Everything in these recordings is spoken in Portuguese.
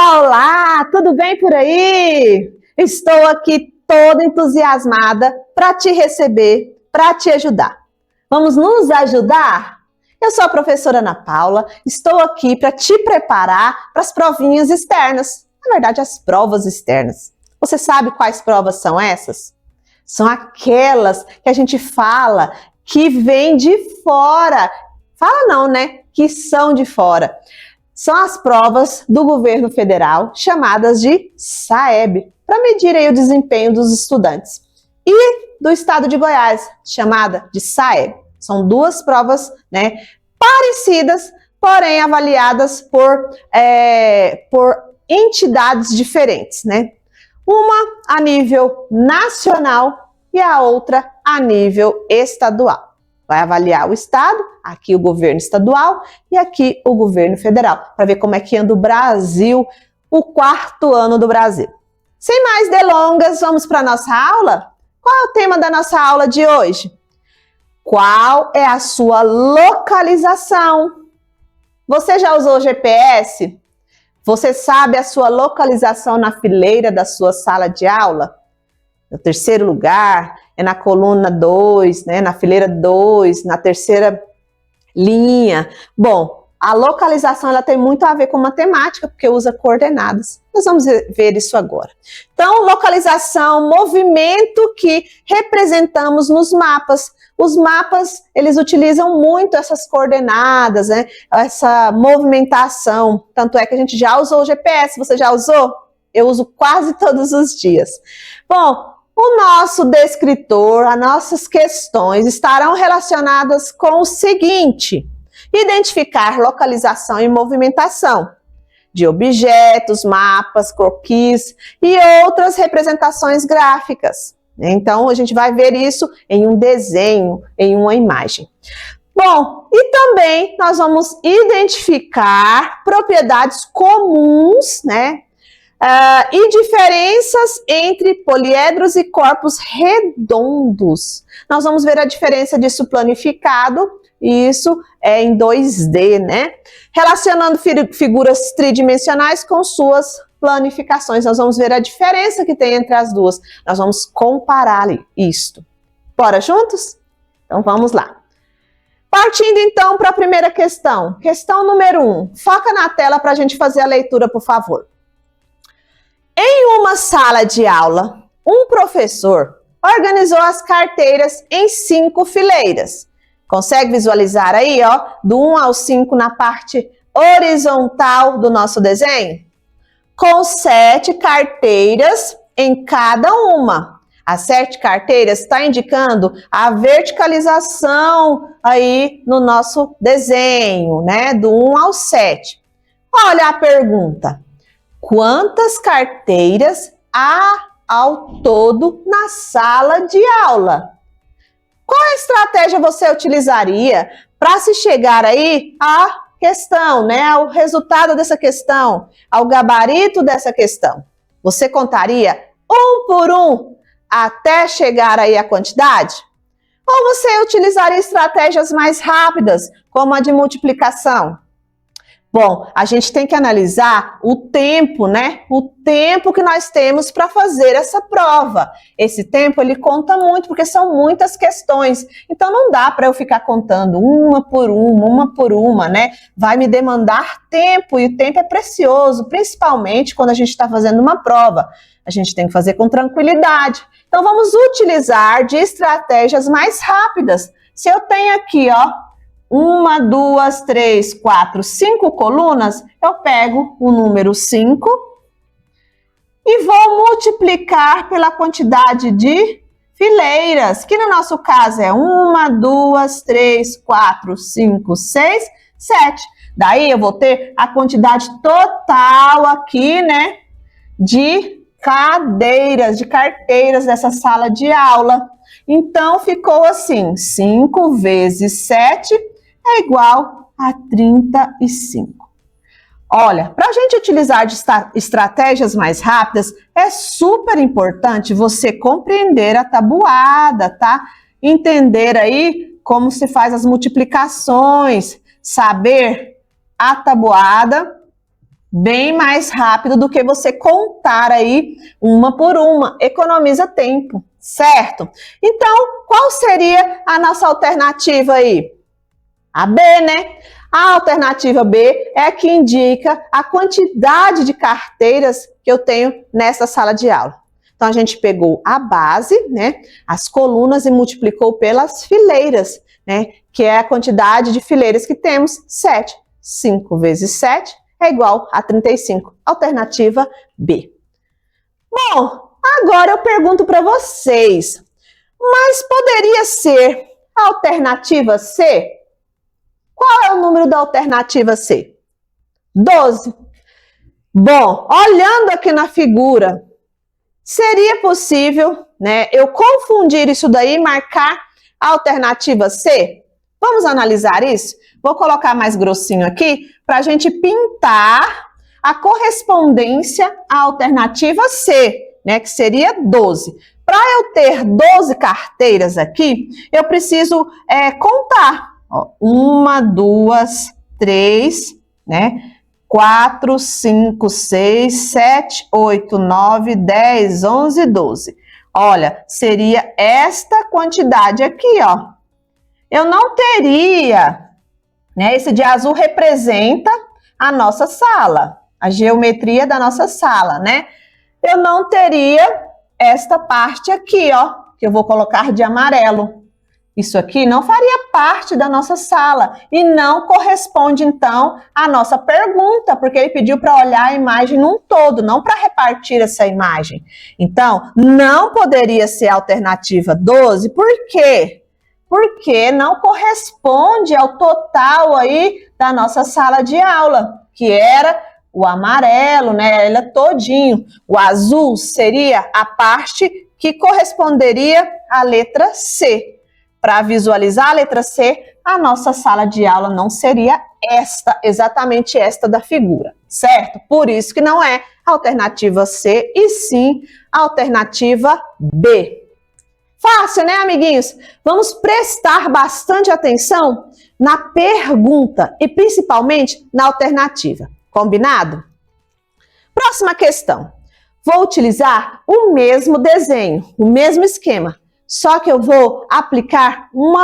Olá, olá! Tudo bem por aí? Estou aqui toda entusiasmada para te receber, para te ajudar. Vamos nos ajudar? Eu sou a professora Ana Paula, estou aqui para te preparar para as provinhas externas. Na verdade, as provas externas. Você sabe quais provas são essas? São aquelas que a gente fala que vêm de fora. Fala não, né? Que são de fora. São as provas do governo federal, chamadas de SAEB, para medir aí o desempenho dos estudantes. E do estado de Goiás, chamada de SAEB. São duas provas, né, parecidas, porém avaliadas por entidades diferentes, né? Uma a nível nacional e a outra a nível estadual. Vai avaliar o estado, aqui o governo estadual e aqui o governo federal, para ver como é que anda o Brasil, o quarto ano do Brasil. Sem mais delongas, vamos para a nossa aula? Qual é o tema da nossa aula de hoje? Qual é a sua localização? Você já usou o GPS? Você sabe a sua localização na fileira da sua sala de aula? No terceiro lugar, é na coluna 2, né? Na fileira 2, na terceira linha. Bom, a localização ela tem muito a ver com matemática, porque usa coordenadas. Nós vamos ver isso agora. Então, localização, movimento que representamos nos mapas. Os mapas, eles utilizam muito essas coordenadas, né? Essa movimentação. Tanto é que a gente já usou o GPS. Você já usou? Eu uso quase todos os dias. Bom, o nosso descritor, as nossas questões estarão relacionadas com o seguinte: identificar localização e movimentação de objetos, mapas, croquis e outras representações gráficas. Então, a gente vai ver isso em um desenho, em uma imagem. Bom, e também nós vamos identificar propriedades comuns, né? E diferenças entre poliedros e corpos redondos. Nós vamos ver a diferença disso planificado, e isso é em 2D, né? Relacionando figuras tridimensionais com suas planificações. Nós vamos ver a diferença que tem entre as duas. Nós vamos comparar isto. Bora juntos? Então vamos lá. Partindo então para a primeira questão. Questão número 1. Foca na tela para a gente fazer a leitura, por favor. Em uma sala de aula, um professor organizou as carteiras em 5 fileiras. Consegue visualizar aí, ó, do 1 ao 5 na parte horizontal do nosso desenho? Com 7 carteiras em cada uma. As 7 carteiras está indicando a verticalização aí no nosso desenho, né? Do 1 ao 7. Olha a pergunta. Quantas carteiras há ao todo na sala de aula? Qual estratégia você utilizaria para se chegar aí à questão, né? Ao resultado dessa questão, ao gabarito dessa questão? Você contaria um por um até chegar aí à quantidade? Ou você utilizaria estratégias mais rápidas, como a de multiplicação? Bom, a gente tem que analisar o tempo, né? O tempo que nós temos para fazer essa prova. Esse tempo, ele conta muito, porque são muitas questões. Então, não dá para eu ficar contando uma por uma, né? Vai me demandar tempo, e o tempo é precioso, principalmente quando a gente está fazendo uma prova. A gente tem que fazer com tranquilidade. Então, vamos utilizar de estratégias mais rápidas. Se eu tenho aqui, ó, 1, 2, 3, 4, 5 colunas, eu pego o número 5 e vou multiplicar pela quantidade de fileiras, que no nosso caso é 1, 2, 3, 4, 5, 6, 7. Daí eu vou ter a quantidade total aqui, né, de cadeiras, de carteiras dessa sala de aula. Então, ficou assim, 5 vezes 7 é igual a 35. Olha, para a gente utilizar de estratégias mais rápidas, é super importante você compreender a tabuada, tá? Entender aí como se faz as multiplicações, saber a tabuada Bem mais rápido do que você contar aí uma por uma, economiza tempo, certo? Então, qual seria a nossa alternativa aí? A B, né? A alternativa B é a que indica a quantidade de carteiras que eu tenho nessa sala de aula. Então, a gente pegou a base, né, as colunas e multiplicou pelas fileiras, né, que é a quantidade de fileiras que temos, 7. 5 vezes 7 é igual a 35. Alternativa B. Bom, agora eu pergunto para vocês, mas poderia ser a alternativa C? Qual é o número da alternativa C? 12. Bom, olhando aqui na figura, seria possível, né, eu confundir isso daí e marcar a alternativa C? Vamos analisar isso? Vou colocar mais grossinho aqui para a gente pintar a correspondência à alternativa C, né, que seria 12. Para eu ter 12 carteiras aqui, eu preciso contar. Ó, 1, 2, 3, né? 4, 5, 6, 7, 8, 9, 10, 11, 12. Olha, seria esta quantidade aqui, ó. Eu não teria, né? Esse de azul representa a nossa sala, a geometria da nossa sala, né? Eu não teria esta parte aqui, ó, que eu vou colocar de amarelo. Isso aqui não faria parte da nossa sala e não corresponde, então, à nossa pergunta, porque ele pediu para olhar a imagem num todo, não para repartir essa imagem. Então, não poderia ser a alternativa 12, por quê? Porque não corresponde ao total aí da nossa sala de aula, que era o amarelo, né? Ele é todinho. O azul seria a parte que corresponderia à letra C. Para visualizar a letra C, a nossa sala de aula não seria esta, exatamente esta da figura, certo? Por isso que não é a alternativa C, e sim a alternativa B. Fácil, né, amiguinhos? Vamos prestar bastante atenção na pergunta e principalmente na alternativa. Combinado? Próxima questão. Vou utilizar o mesmo desenho, o mesmo esquema, só que eu vou aplicar um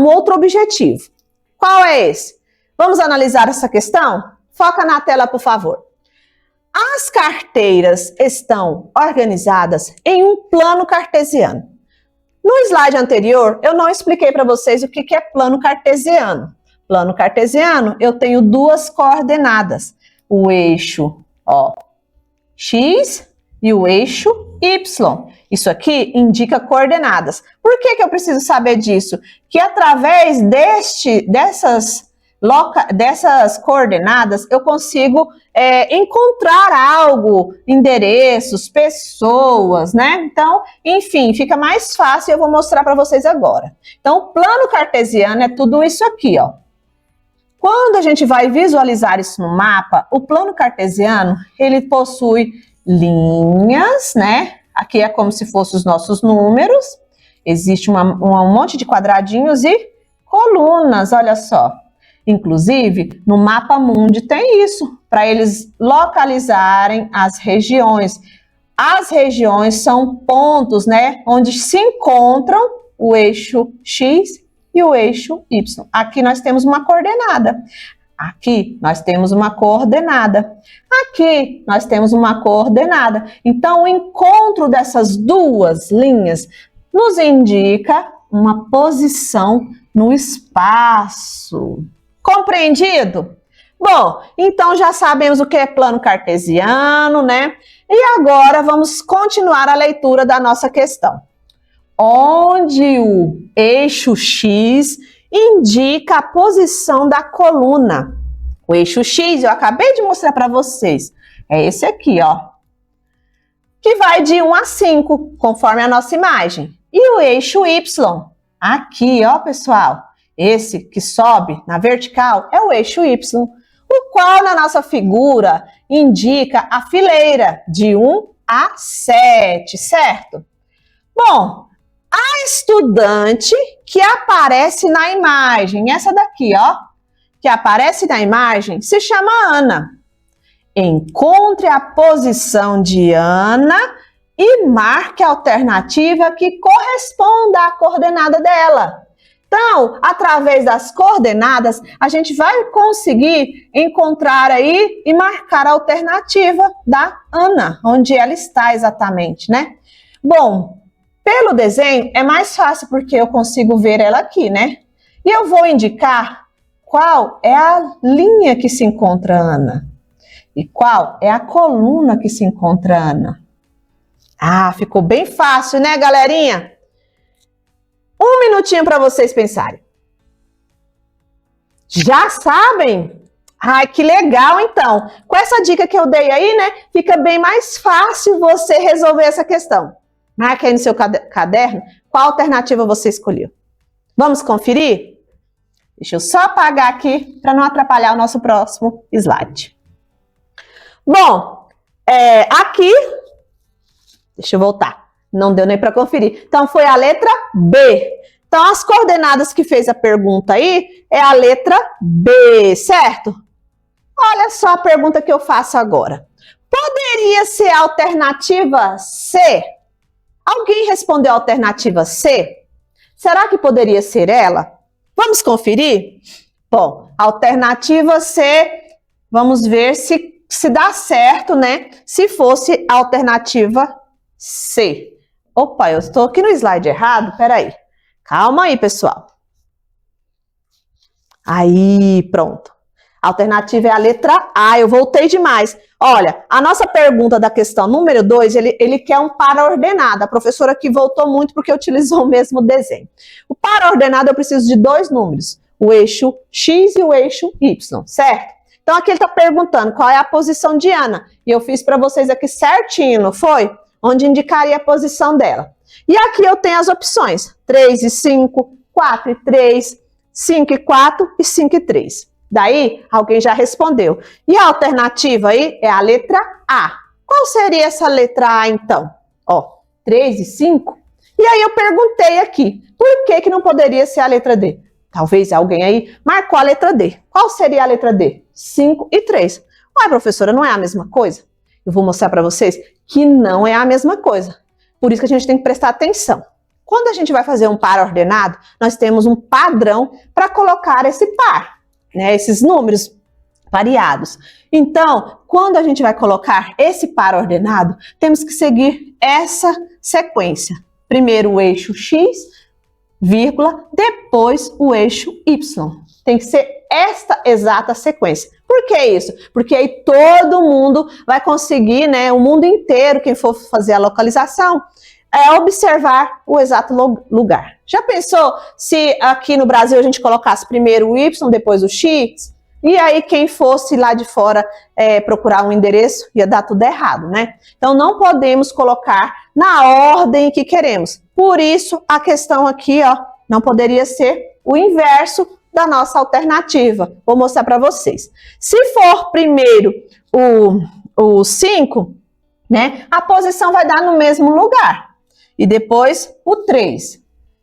outro objetivo. Qual é esse? Vamos analisar essa questão? Foca na tela, por favor. As carteiras estão organizadas em um plano cartesiano. No slide anterior, eu não expliquei para vocês o que é plano cartesiano. Plano cartesiano, eu tenho duas coordenadas. O eixo, ó, X e o eixo Y. Isso aqui indica coordenadas. Por que eu preciso saber disso? Que através dessas coordenadas eu consigo encontrar algo, endereços, pessoas, né? Então, enfim, fica mais fácil e eu vou mostrar para vocês agora. Então, o plano cartesiano é tudo isso aqui, ó. Quando a gente vai visualizar isso no mapa, o plano cartesiano, ele possui linhas, né? Aqui é como se fossem os nossos números. Existe um monte de quadradinhos e colunas, olha só. Inclusive, no mapa mundi tem isso, para eles localizarem as regiões. As regiões são pontos, né? Onde se encontram o eixo X e o eixo Y. Aqui nós temos uma coordenada. Aqui nós temos uma coordenada. Aqui nós temos uma coordenada. Então, o encontro dessas duas linhas nos indica uma posição no espaço. Compreendido? Bom, então já sabemos o que é plano cartesiano, né? E agora vamos continuar a leitura da nossa questão. Onde o eixo X indica a posição da coluna. O eixo X, eu acabei de mostrar para vocês, é esse aqui, ó, que vai de 1 a 5, conforme a nossa imagem. E o eixo Y, aqui, ó, pessoal, esse que sobe na vertical é o eixo Y, o qual na nossa figura indica a fileira de 1 a 7, certo? Bom, a estudante que aparece na imagem, essa daqui, ó, que aparece na imagem se chama Ana. Encontre a posição de Ana e marque a alternativa que corresponda à coordenada dela. Então, através das coordenadas, a gente vai conseguir encontrar aí e marcar a alternativa da Ana, onde ela está exatamente, né? Bom, pelo desenho é mais fácil porque eu consigo ver ela aqui, né? E eu vou indicar qual é a linha que se encontra Ana e qual é a coluna que se encontra Ana. Ah, ficou bem fácil, né, galerinha? Um minutinho para vocês pensarem. Já sabem? Ai, que legal, então. Com essa dica que eu dei aí, né, fica bem mais fácil você resolver essa questão. Marque aí no seu caderno qual alternativa você escolheu. Vamos conferir? Deixa eu só apagar aqui para não atrapalhar o nosso próximo slide. Bom, aqui, deixa eu voltar. Não deu nem para conferir. Então, foi a letra B. Então, as coordenadas que fez a pergunta aí é a letra B, certo? Olha só a pergunta que eu faço agora. Poderia ser a alternativa C? Alguém respondeu a alternativa C? Será que poderia ser ela? Vamos conferir? Bom, alternativa C, vamos ver se dá certo, né? Se fosse a alternativa C. Opa, eu estou aqui no slide errado, peraí. Calma aí, pessoal. Aí, pronto. A alternativa é a letra A, eu voltei demais. Olha, a nossa pergunta da questão número 2, ele quer um par ordenado. A professora aqui voltou muito porque utilizou o mesmo desenho. O par ordenado eu preciso de dois números, o eixo X e o eixo Y, certo? Então aqui ele está perguntando qual é a posição de Ana. E eu fiz para vocês aqui certinho, não foi? Onde indicaria a posição dela. E aqui eu tenho as opções, 3 e 5, 4 e 3, 5 e 4 e 5 e 3. Daí, alguém já respondeu. E a alternativa aí é a letra A. Qual seria essa letra A, então? Ó, 3 e 5. E aí eu perguntei aqui, por que não poderia ser a letra D? Talvez alguém aí marcou a letra D. Qual seria a letra D? 5 e 3. Ué, professora, não é a mesma coisa? Eu vou mostrar para vocês que não é a mesma coisa. Por isso que a gente tem que prestar atenção. Quando a gente vai fazer um par ordenado, nós temos um padrão para colocar esse par, né? Esses números variados. Então, quando a gente vai colocar esse par ordenado, temos que seguir essa sequência. Primeiro o eixo X, vírgula, depois o eixo Y. Tem que ser esta exata sequência. Por que isso? Porque aí todo mundo vai conseguir, né, o mundo inteiro, quem for fazer a localização, observar o exato lugar. Já pensou se aqui no Brasil a gente colocasse primeiro o Y, depois o X? E aí quem fosse lá de fora procurar um endereço, ia dar tudo errado, né? Então não podemos colocar na ordem que queremos. Por isso a questão aqui, ó, não poderia ser o inverso da nossa alternativa. Vou mostrar para vocês. Se for primeiro o 5, né, a posição vai dar no mesmo lugar. E depois o 3,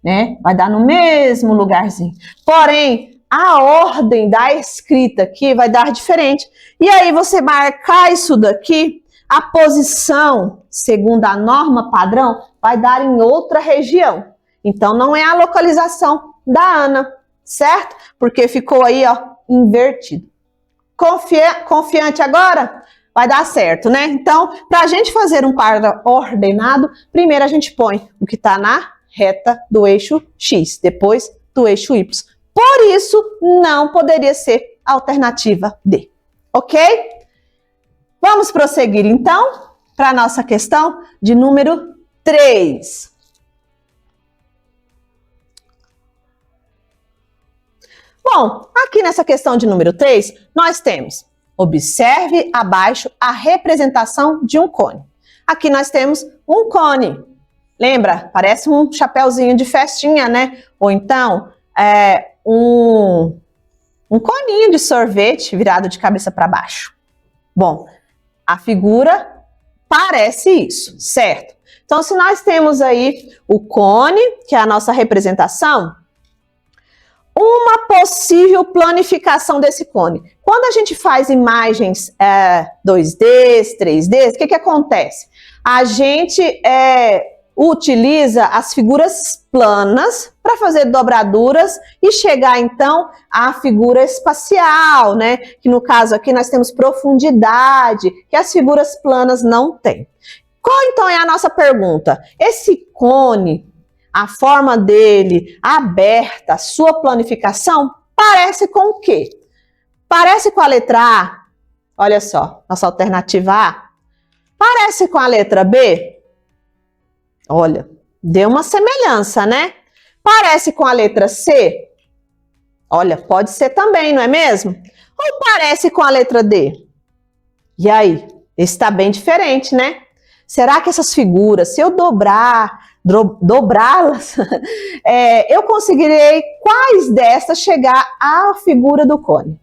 né, vai dar no mesmo lugarzinho. Porém, a ordem da escrita aqui vai dar diferente. E aí você marcar isso daqui, a posição, segundo a norma padrão, vai dar em outra região. Então, não é a localização da Ana, certo? Porque ficou aí, ó, invertido. Confiante agora? Vai dar certo, né? Então, para a gente fazer um par ordenado, primeiro a gente põe o que está na reta do eixo X, depois do eixo Y. Por isso, não poderia ser a alternativa D, ok? Vamos prosseguir, então, para a nossa questão de número 3. Bom, aqui nessa questão de número 3, nós temos, observe abaixo a representação de um cone. Aqui nós temos um cone. Lembra? Parece um chapéuzinho de festinha, né? Ou então, um coninho de sorvete virado de cabeça para baixo. Bom, a figura parece isso, certo? Então, se nós temos aí o cone, que é a nossa representação, uma possível planificação desse cone. Quando a gente faz imagens 2D, 3D, o que acontece? A gente utiliza as figuras planas para fazer dobraduras e chegar então à figura espacial, né? Que no caso aqui nós temos profundidade, que as figuras planas não têm. Qual então é a nossa pergunta? Esse cone, a forma dele aberta, a sua planificação, parece com o quê? Parece com a letra A? Olha só, nossa alternativa A. Parece com a letra B? Olha, deu uma semelhança, né? Parece com a letra C? Olha, pode ser também, não é mesmo? Ou parece com a letra D? E aí? Está bem diferente, né? Será que essas figuras, se eu dobrá-las, eu conseguirei quais destas chegar à figura do cone?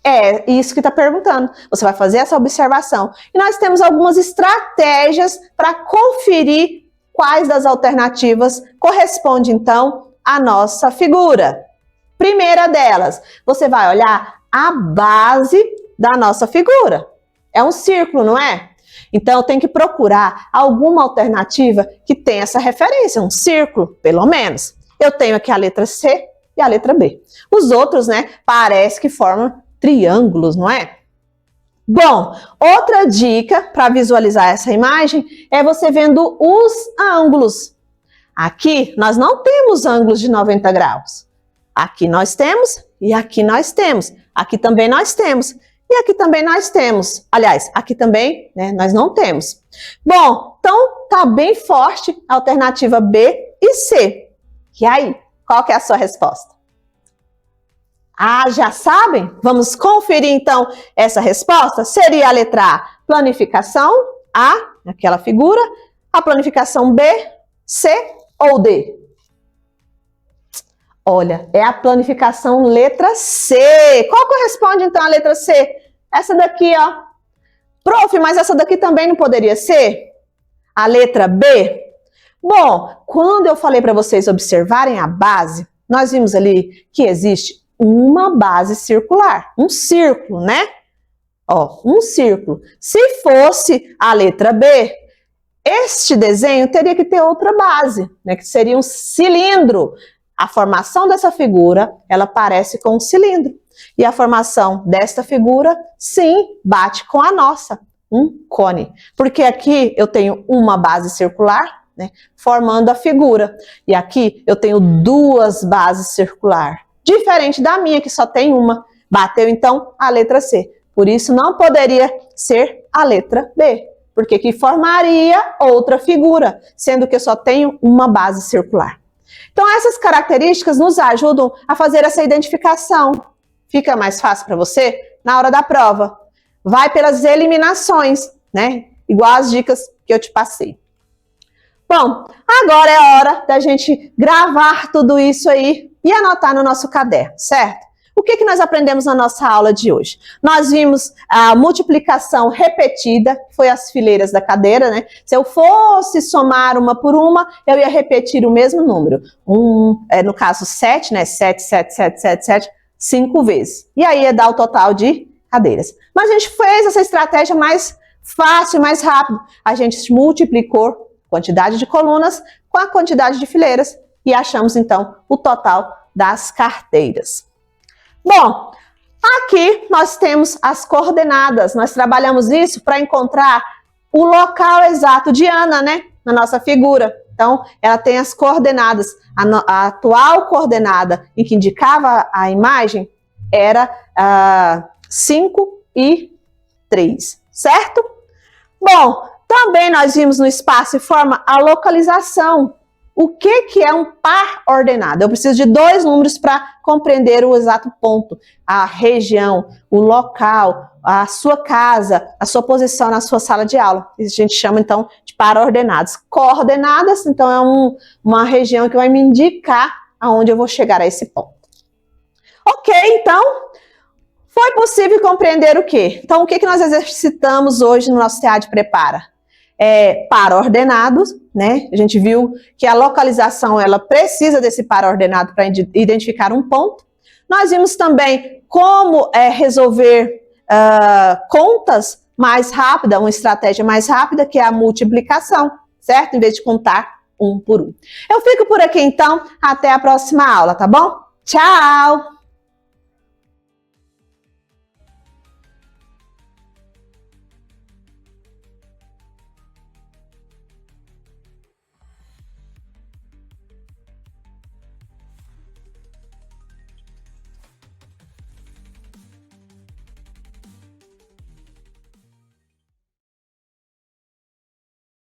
É isso que está perguntando. Você vai fazer essa observação. E nós temos algumas estratégias para conferir quais das alternativas corresponde, então, à nossa figura. Primeira delas, você vai olhar a base da nossa figura. É um círculo, não é? Então, tem que procurar alguma alternativa que tenha essa referência, um círculo, pelo menos. Eu tenho aqui a letra C e a letra B. Os outros, né, parece que formam triângulos, não é? Bom, outra dica para visualizar essa imagem é você vendo os ângulos. Aqui nós não temos ângulos de 90 graus. Aqui nós temos e aqui nós temos. Aqui também nós temos e aqui também nós temos. Aliás, aqui também, né, nós não temos. Bom, então tá bem forte a alternativa B e C. E aí, qual que é a sua resposta? Ah, já sabem? Vamos conferir então essa resposta? Seria a letra A, planificação, A, naquela figura, a planificação B, C ou D? Olha, é a planificação letra C. Qual corresponde então à letra C? Essa daqui, ó. Prof, mas essa daqui também não poderia ser? A letra B? Bom, quando eu falei para vocês observarem a base, nós vimos ali que existe uma base circular, um círculo, né? Ó, um círculo. Se fosse a letra B, este desenho teria que ter outra base, né? Que seria um cilindro. A formação dessa figura, ela parece com um cilindro. E a formação desta figura, sim, bate com a nossa, um cone. Porque aqui eu tenho uma base circular, né, formando a figura. E aqui eu tenho duas bases circulares. Diferente da minha, que só tem uma. Bateu, então, a letra C. Por isso, não poderia ser a letra B, porque que formaria outra figura, sendo que eu só tenho uma base circular. Então, essas características nos ajudam a fazer essa identificação. Fica mais fácil para você na hora da prova. Vai pelas eliminações, né? Igual as dicas que eu te passei. Bom, agora é hora da gente gravar tudo isso aí e anotar no nosso caderno, certo? O que nós aprendemos na nossa aula de hoje? Nós vimos a multiplicação repetida, que foi as fileiras da cadeira, né? Se eu fosse somar uma por uma, eu ia repetir o mesmo número. No caso 7, né? 7, 7, 7, 7, 7, 5 vezes. E aí ia dar o total de cadeiras. Mas a gente fez essa estratégia mais fácil, mais rápido. A gente multiplicou a quantidade de colunas com a quantidade de fileiras e achamos, então, o total das carteiras. Bom, aqui nós temos as coordenadas. Nós trabalhamos isso para encontrar o local exato de Ana, né? Na nossa figura. Então, ela tem as coordenadas. A atual coordenada em que indicava a imagem era 5 e 3, certo? Bom, também nós vimos no espaço e forma a localização. O que é um par ordenado? Eu preciso de dois números para compreender o exato ponto, a região, o local, a sua casa, a sua posição na sua sala de aula. Isso a gente chama, então, de par ordenados. Coordenadas, então, é uma região que vai me indicar aonde eu vou chegar a esse ponto. Ok, então, foi possível compreender o quê? Então, o que nós exercitamos hoje no nosso CA de Prepara? par ordenados, né? A gente viu que a localização ela precisa desse par ordenado para identificar um ponto. Nós vimos também como resolver contas mais rápida, uma estratégia mais rápida, que é a multiplicação, certo? Em vez de contar um por um. Eu fico por aqui então, até a próxima aula, tá bom? Tchau!